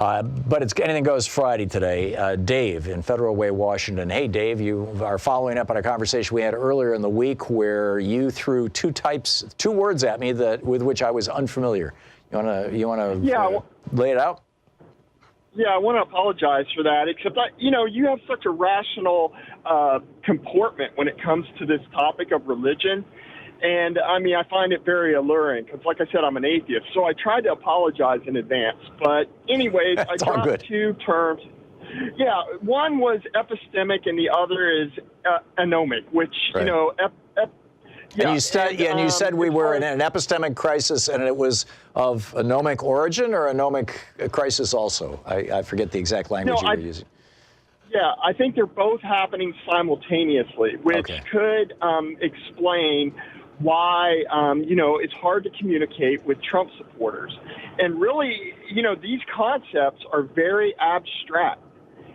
But it's Anything Goes Friday today. Dave in Federal Way, Washington. Hey, Dave, you are following up on a conversation we had earlier in the week where you threw two words at me with which I was unfamiliar. You wanna lay it out? Yeah, I want to apologize for that, except you have such a rational comportment when it comes to this topic of religion. And, I find it very alluring because, like I said, I'm an atheist. So I tried to apologize in advance. But anyways, I dropped two terms. Yeah, one was epistemic and the other is anomic, which, right. And you said we were in an epistemic crisis, and it was of anomic origin or anomic crisis also? I forget the exact language you were using. Yeah, I think they're both happening simultaneously, which could explain why, it's hard to communicate with Trump supporters. And really, these concepts are very abstract.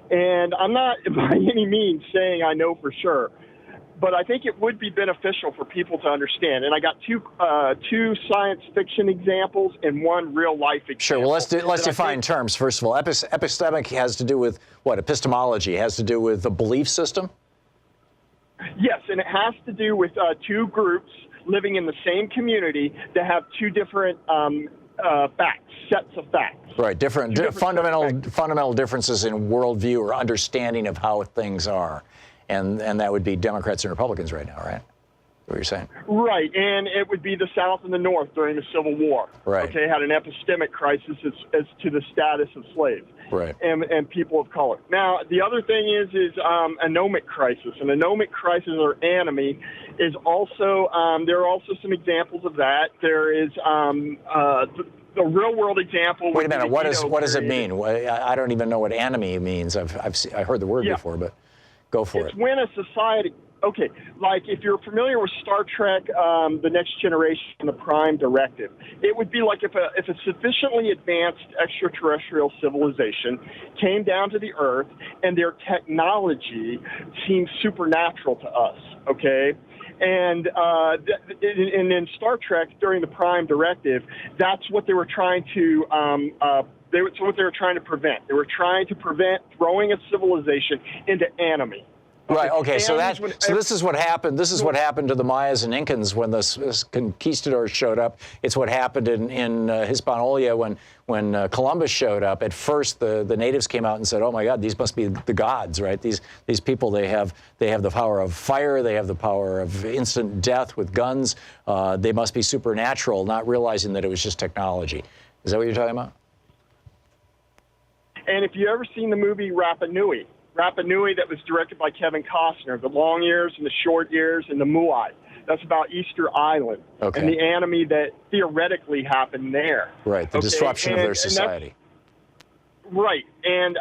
And I'm not by any means saying I know for sure, but I think it would be beneficial for people to understand. And I got two science fiction examples and one real life example. Sure. Well, let's define terms first of all. Epistemic has to do with what? Epistemology has to do with the belief system. Yes, and it has to do with two groups living in the same community that have two different sets of facts. Right. Different fundamental differences in worldview or understanding of how things are. And that would be Democrats and Republicans right now, right? What you're saying? Right, and it would be the South and the North during the Civil War. Right. Okay, had an epistemic crisis as to the status of slaves. Right. And people of color. Now, the other thing is anomic crisis. An anomic crisis or anomie is also, there are also some examples of that. There is the real world example. Wait a minute, what does it mean? I don't even know what anomie means. I've heard the word before, but go for it. It's when a society, like if you're familiar with Star Trek, The Next Generation, and the Prime Directive, it would be like if a sufficiently advanced extraterrestrial civilization came down to the Earth and their technology seemed supernatural to us, okay? And in Star Trek, during the Prime Directive, that's what they were trying to what they were trying to prevent. They were trying to prevent throwing a civilization into anomie. Right. Okay. So this is what happened. This is what happened to the Mayas and Incans when the conquistadors showed up. It's what happened in Hispaniola when Columbus showed up. At first, the natives came out and said, "Oh my God, these must be the gods, right? These people, they have the power of fire. They have the power of instant death with guns. They must be supernatural," not realizing that it was just technology. Is that what you're talking about? And if you ever seen the movie Rapa Nui that was directed by Kevin Costner, the long years and the short years and the Muai. That's about Easter Island and the anomie that theoretically happened there. Right, the disruption of their society. Right, and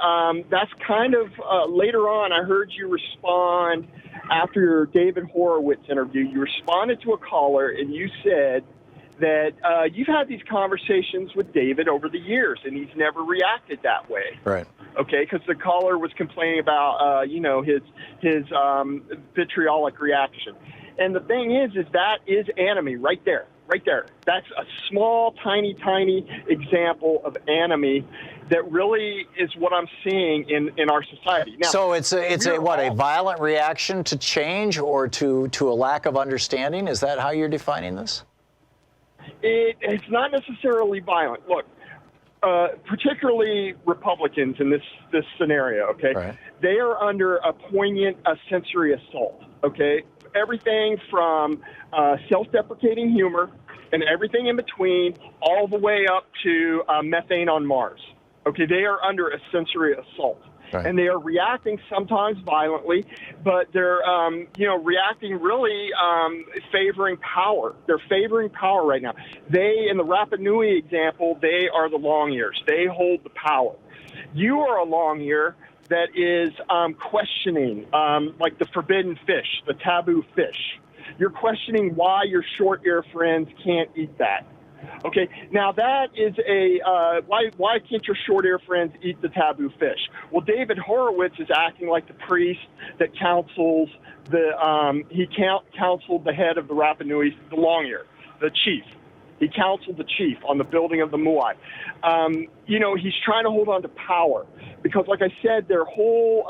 that's kind of, later on, I heard you respond, after your David Horowitz interview, you responded to a caller and you said that you've had these conversations with David over the years, and he's never reacted that way. Right. Okay, because the caller was complaining about, his vitriolic reaction. And the thing is that is anomie right there. That's a small, tiny example of anomie that really is what I'm seeing in our society. Now, so it's a violent reaction to change or to a lack of understanding? Is that how you're defining this? It's not necessarily violent. Look, particularly Republicans in this scenario, okay? Right. They are under a poignant sensory assault, okay? Everything from self-deprecating humor and everything in between, all the way up to methane on Mars. Okay, they are under a sensory assault. Right. And they are reacting sometimes violently, but they're, reacting really favoring power. They're favoring power right now. They, in the Rapa Nui example, they are the long ears. They hold the power. You are a long ear that is questioning, like the forbidden fish, the taboo fish. You're questioning why your short ear friends can't eat that. Okay, now that is why can't your short ear friends eat the taboo fish? Well, David Horowitz is acting like the priest that counsels counseled the head of the Rapa Nui, the long ear, the chief. He counseled the chief on the building of the Muay. He's trying to hold on to power because, like I said, their whole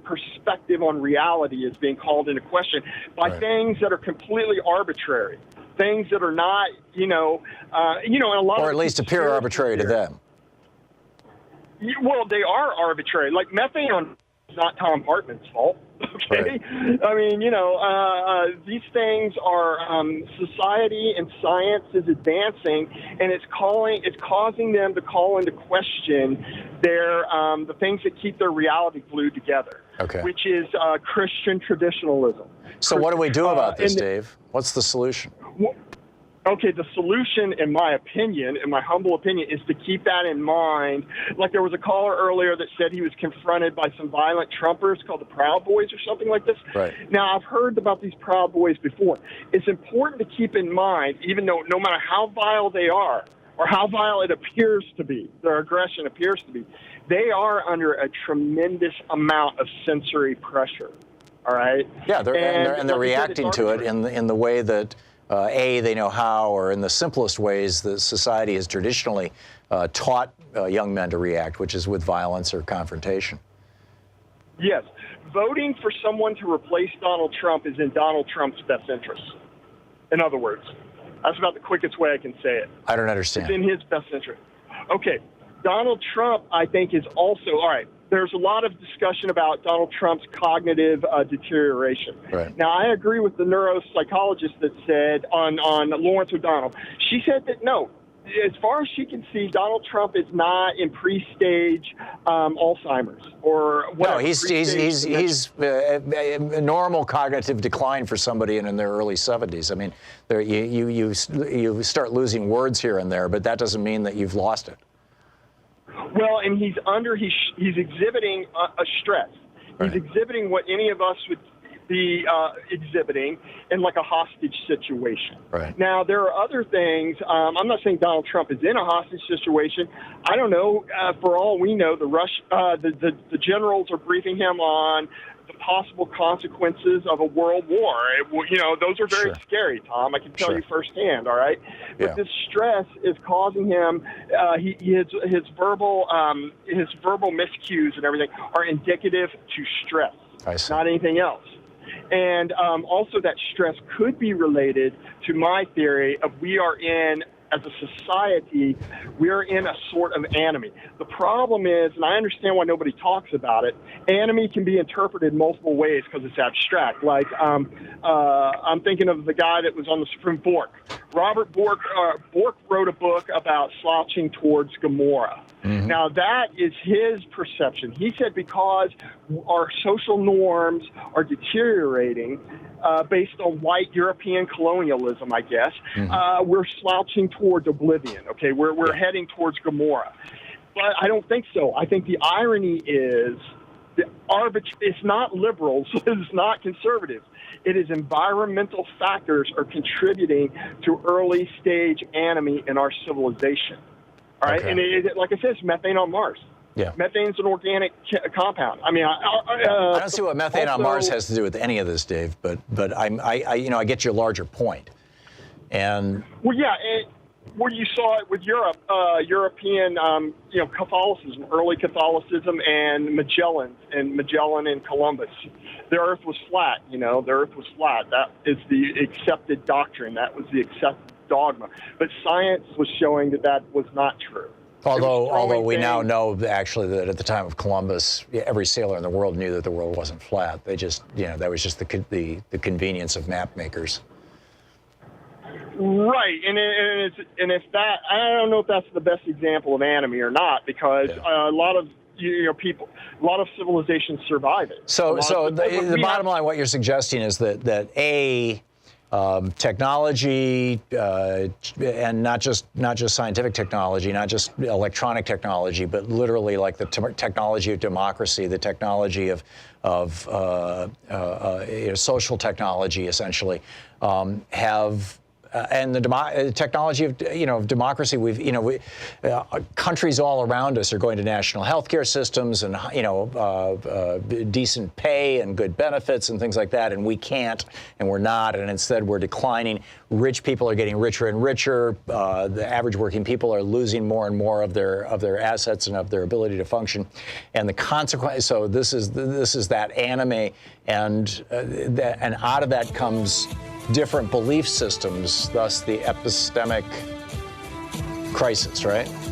perspective on reality is being called into question by things that are completely arbitrary, things that are not, and a lot or at least appear arbitrary to them. Well, they are arbitrary. Like methane is not Thom Hartmann's fault. Okay, right. I mean, these things are society and science is advancing, and it's causing them to call into question their the things that keep their reality glued together. Okay. Which is Christian traditionalism. So what do we do about this, Dave? What's the solution? Okay, the solution, in my humble opinion, is to keep that in mind. Like there was a caller earlier that said he was confronted by some violent Trumpers called the Proud Boys or something like this. Right. Now, I've heard about these Proud Boys before. It's important to keep in mind, even though no matter how vile they are or how vile it appears to be, their aggression appears to be, they are under a tremendous amount of sensory pressure. All right? Yeah, they're reacting to it in the way that they know how, or in the simplest ways that society has traditionally taught young men to react, which is with violence or confrontation. Yes. Voting for someone to replace Donald Trump is in Donald Trump's best interest. In other words, that's about the quickest way I can say it. I don't understand. It's in his best interest. Okay. Donald Trump, I think, is also, all right, there's a lot of discussion about Donald Trump's cognitive deterioration. Right. Now, I agree with the neuropsychologist that said on Lawrence O'Donnell. She said that, no, as far as she can see, Donald Trump is not in pre-stage Alzheimer's or whatever. No, he's normal cognitive decline for somebody in their early 70s. I mean, you start losing words here and there, but that doesn't mean that you've lost it. Well, and he's exhibiting a stress. He's exhibiting what any of us would be exhibiting in like a hostage situation. Right. Now, there are other things. I'm not saying Donald Trump is in a hostage situation. I don't know. For all we know, the generals are briefing him on the possible consequences of a world war. Those are very scary, Tom. I can tell you firsthand, all right? But this stress is causing him, his verbal miscues and everything are indicative to stress, not anything else. And also that stress could be related to my theory of as a society, we're in a sort of anomie. The problem is, and I understand why nobody talks about it, anomie can be interpreted multiple ways because it's abstract. Like, I'm thinking of the guy that was on the Supreme Bork. Robert Bork wrote a book about slouching towards Gomorrah. Mm-hmm. Now, that is his perception. He said because our social norms are deteriorating based on white European colonialism, I guess, we're slouching towards oblivion, okay? We're heading towards Gomorrah. But I don't think so. I think the irony is it's not liberals, it's not conservatives. It is environmental factors are contributing to early stage anomie in our civilization. All right, and like I said, it's methane on Mars. Yeah, methane's an organic compound. I mean, I don't see what methane on Mars has to do with any of this, Dave. But I get your larger point. And well, yeah, where you saw it with European, Catholicism, early Catholicism, and Magellan and Columbus. The Earth was flat. The Earth was flat. That is the accepted doctrine. That was the accepted dogma. But science was showing that was not true. Although we now know actually that at the time of Columbus, every sailor in the world knew that the world wasn't flat. They just, that was just the convenience of map makers. Right, and if that, I don't know if that's the best example of anomie or not, because a lot of people, a lot of civilizations survive it. So the bottom line, what you're suggesting is that technology, and not just scientific technology, not just electronic technology, but literally like the technology of democracy, the technology of social technology, essentially, have and the technology of of democracy. Countries all around us are going to national health care systems and decent pay and good benefits and things like that, and we can't, and we're not, and instead we're declining. Rich people are getting richer and richer. The average working people are losing more and more of their assets and of their ability to function, and the consequence. So this is that anomie, and out of that comes different belief systems, thus the epistemic crisis, right?